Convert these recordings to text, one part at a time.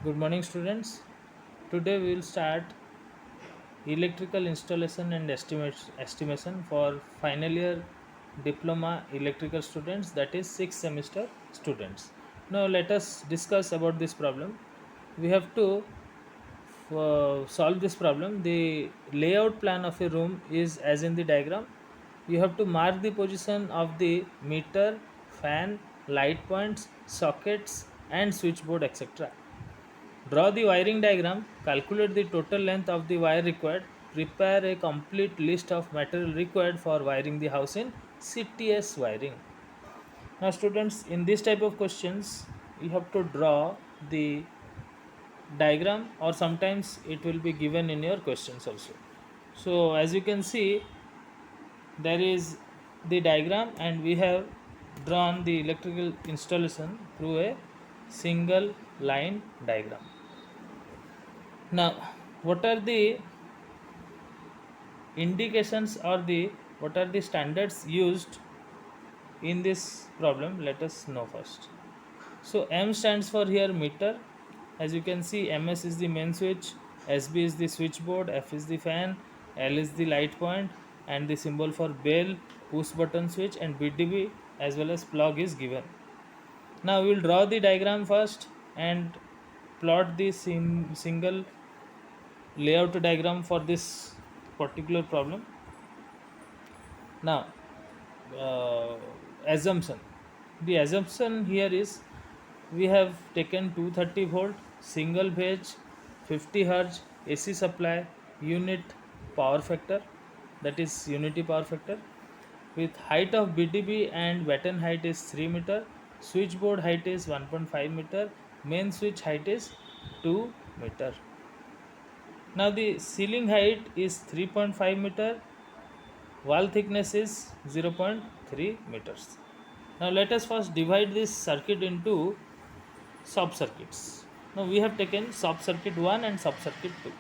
Good morning, students. Today we will start electrical installation and estimation for final year diploma electrical students, that is 6th semester students. Now let us discuss about this problem. We have to solve this problem. The layout plan of a room is as in the diagram. You have to mark the position of the meter, fan, light points, sockets and switchboard, etc. Draw the wiring diagram, calculate the total length of the wire required, prepare a complete list of material required for wiring the house in CTS wiring. Now students, in this type of questions, you have to draw the diagram, or sometimes it will be given in your questions also. So as you can see, there is the diagram and we have drawn the electrical installation through a single line diagram. Now, what are the indications, or the what are the standards used in this problem? Let us know first. So M stands for here meter. As you can see, MS is the main switch, SB is the switchboard, F is the fan, L is the light point, and the symbol for bell, push button switch, and BDB as well as plug is given. Now we will draw the diagram first and plot the single layout diagram for this particular problem. Now, uh, assumption. The assumption here is we have taken 230 volt single phase 50 hertz AC supply unit power factor, that is unity power factor, with height of BDB and batten height is 3 meter, switchboard height is 1.5 meter, main switch height is 2 meter. Now the ceiling height is 3.5 meter, wall thickness is 0.3 meters. Now let us first divide this circuit into sub circuits. Now we have taken sub circuit 1 and sub circuit 2.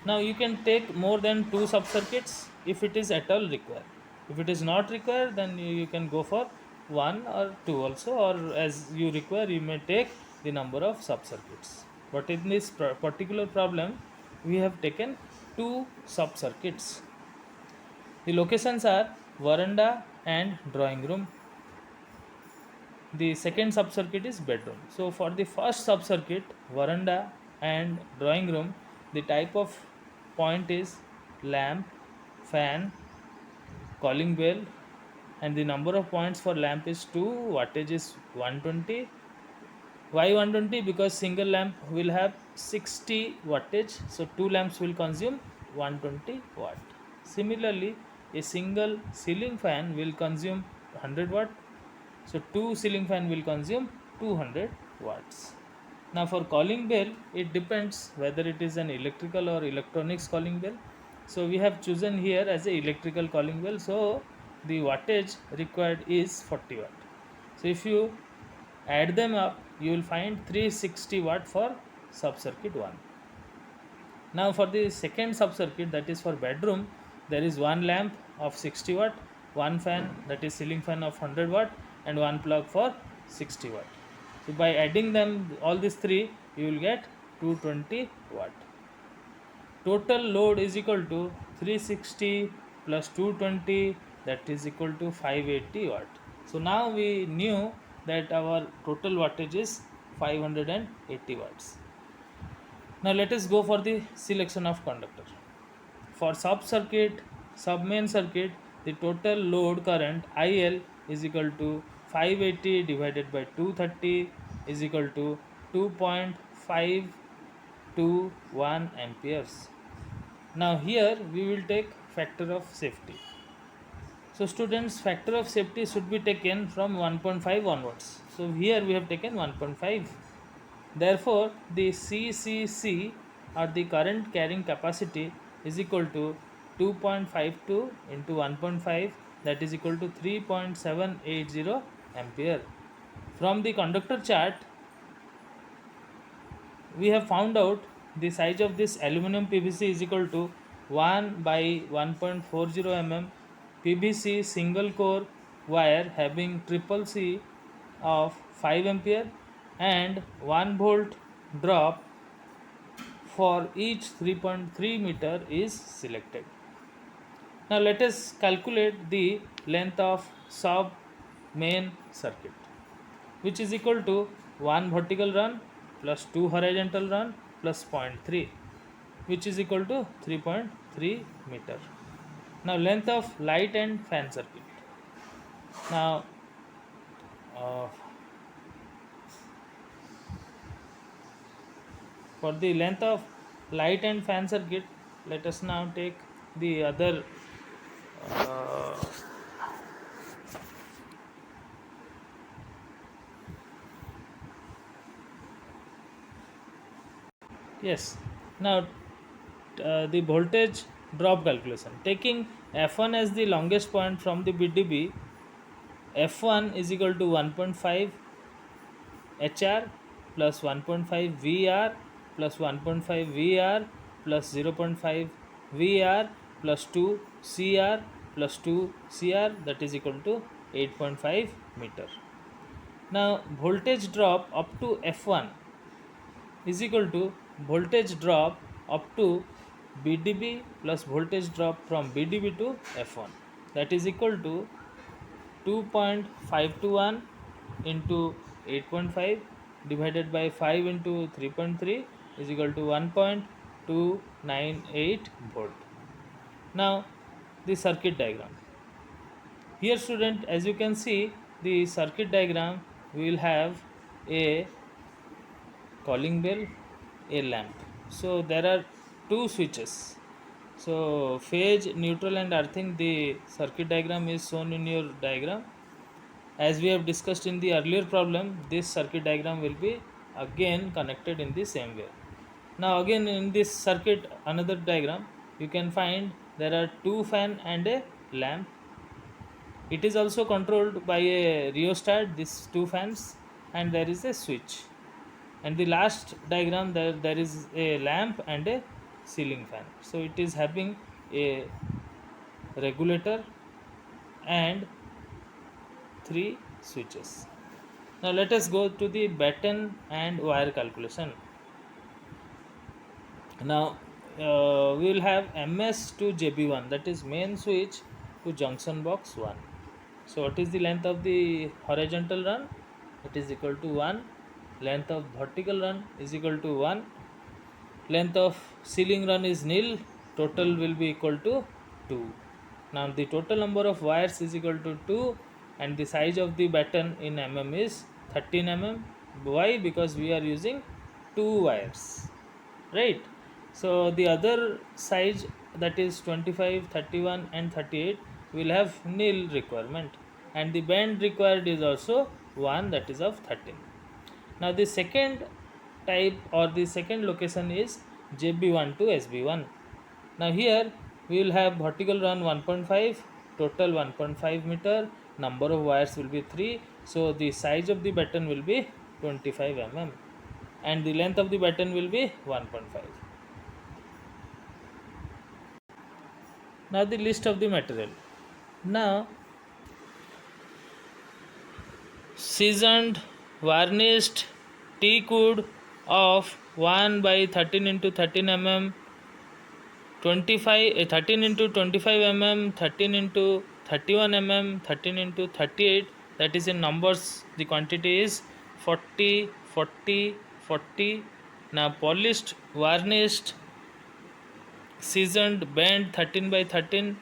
Now you can take more than 2 sub circuits if it is at all required. If it is not required, then you can go for 1 or 2 also, or as you require you may take the number of sub circuits. But in this particular problem we have taken 2 sub circuits. The locations are veranda and drawing room. The second sub circuit is bedroom. So for the first sub circuit, veranda and drawing room, the type of point is lamp, fan, calling bell, and the number of points for lamp is 2, wattage is 120. Why 120? Because single lamp will have 60 wattage, so 2 lamps will consume 120 watt. Similarly, a single ceiling fan will consume 100 watt, so 2 ceiling fan will consume 200 watts. Now for calling bell, it depends whether it is an electrical or electronics calling bell. So we have chosen here as a electrical calling bell, so the wattage required is 40 watt. So if you add them up, you will find 360 watt for sub circuit 1. Now for the second sub circuit, that is for bedroom, there is one lamp of 60 watt, one fan, that is ceiling fan of 100 watt, and one plug for 60 watt. So by adding them all these three, you will get 220 watt. Total load is equal to 360 plus 220, that is equal to 580 watt. So now we knew that our total wattage is 580 watts. Now let us go for the selection of conductor. For sub circuit, sub main circuit, the total load current IL is equal to 580 divided by 230 is equal to 2.521 amperes. Now here we will take factor of safety. So students, factor of safety should be taken from 1.5 onwards. So here we have taken 1.5. Therefore, the CCC, or the current carrying capacity, is equal to 2.52 into 1.5, that is equal to 3.780 ampere. From the conductor chart, we have found out the size of this aluminum PVC is equal to 1 by 1.40 mm PVC single core wire having triple C of 5 ampere and 1 volt drop for each 3.3 meter is selected. Now let us calculate the length of sub main circuit, which is equal to 1 vertical run plus 2 horizontal run plus 0.3, which is equal to 3.3 meter. Now length of light and fan circuit. Now uh, for the length of light and fan circuit, let us now take the other uh, yes. Now the voltage drop calculation, taking F1 as the longest point from the BDB, F1 is equal to 1.5 HR plus 1.5 VR plus 1.5 VR plus 0.5 VR plus 2 CR plus 2 CR, that is equal to 8.5 meter. Now voltage drop up to F1 is equal to voltage drop up to BDB plus voltage drop from BDB to F1, that is equal to 2.521 into 8.5 divided by 5 into 3.3 is equal to 1.298 volt. Now the circuit diagram. Here student, as you can see the circuit diagram, we will have a calling bell, a lamp. So there are two switches. So phase, neutral and earthing, the circuit diagram is shown in your diagram. As we have discussed in the earlier problem, this circuit diagram will be again connected in the same way. Now again in this circuit, another diagram, you can find there are two fan and a lamp. It is also controlled by a rheostat, these two fans, and there is a switch. And the last diagram, there is a lamp and a ceiling fan. So it is having a regulator and three switches. Now let us go to the batten and wire calculation. Now we will have MS to JB1, that is main switch to junction box 1. So what is the length of the horizontal run? It is equal to 1. Length of vertical run is equal to 1. Length of ceiling run is nil. Total will be equal to 2. Now the total number of wires is equal to 2 and the size of the batten in mm is 13 mm. Why? Because we are using 2 wires, right? So the other size, that is 25, 31 and 38, will have nil requirement, and the band required is also 1, that is of 13. Now the second type or the second location is JB1 to SB1. Now here we will have vertical run 1.5, total 1.5 meter, number of wires will be 3, so the size of the batten will be 25 mm and the length of the batten will be 1.5. Now the list of the material. Now seasoned varnished teak wood of 1 by 13 into 13 mm, 13 into 25 mm, 13 into 31 mm, 13 into 38, that is in numbers the quantity is 40, 40, 40. Now polished varnished seasoned band 13 by 13,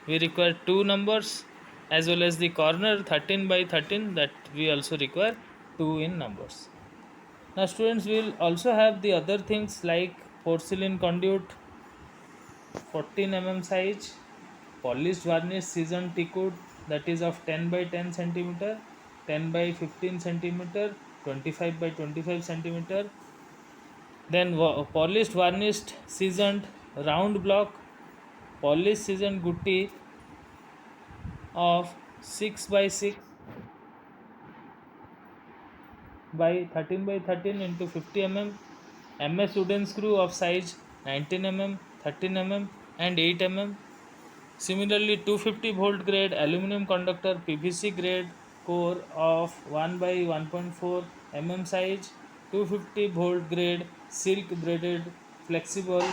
we require 2 numbers, as well as the corner 13 by 13, that we also require 2 in numbers. Now students, will also have the other things like porcelain conduit 14 mm size, polished varnish seasoned teak wood, that is of 10 by 10 centimeter, 10 by 15 centimeter, 25 by 25 centimeter. Then polished varnished seasoned round block, polished seasoned gutti of 6 by 6 by 13 by 13 into 50 mm, MS wooden screw of size 19 mm, 13 mm and 8 mm. Similarly 250 volt grade aluminum conductor PVC grade core of 1 by 1.4 mm size, 250 volt grade silk braided flexible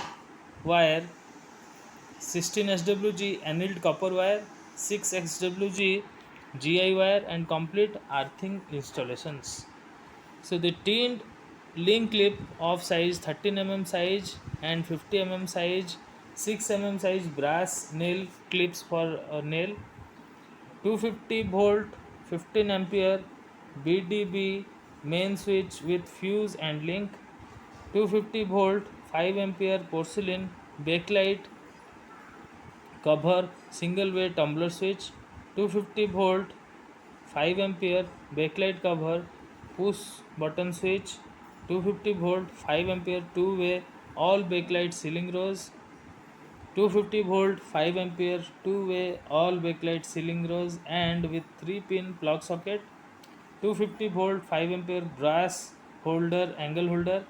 wire, 16 SWG annealed copper wire, 6 XWG GI wire, and complete earthing installations. So the tinned link clip of size 13 size and 50 size, 6 size brass nail clips for a nail, 250 volt 15 ampere BDB main switch with fuse and link, 250 volt 5 ampere porcelain backlight cover single way tumbler switch, 250 volt 5 ampere backlight cover push button switch, 250 volt 5 ampere two way all backlight ceiling rows, 250 volt 5 ampere two way all backlight ceiling rows and with 3 pin plug socket, 250 volt 5 ampere brass holder angle holder,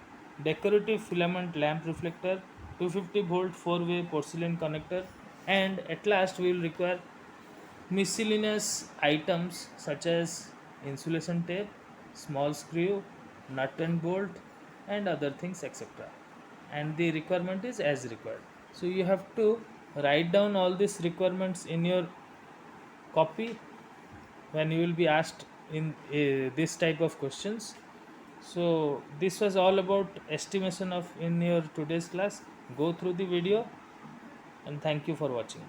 decorative filament lamp reflector, 250 volt 4 way porcelain connector, and at last we will require miscellaneous items such as insulation tape, small screw, nut and bolt, and other things, etc. And the requirement is as required. So you have to write down all these requirements in your copy when you will be asked in this type of questions. So this was all about estimation of in your today's class. Go through the video, and thank you for watching.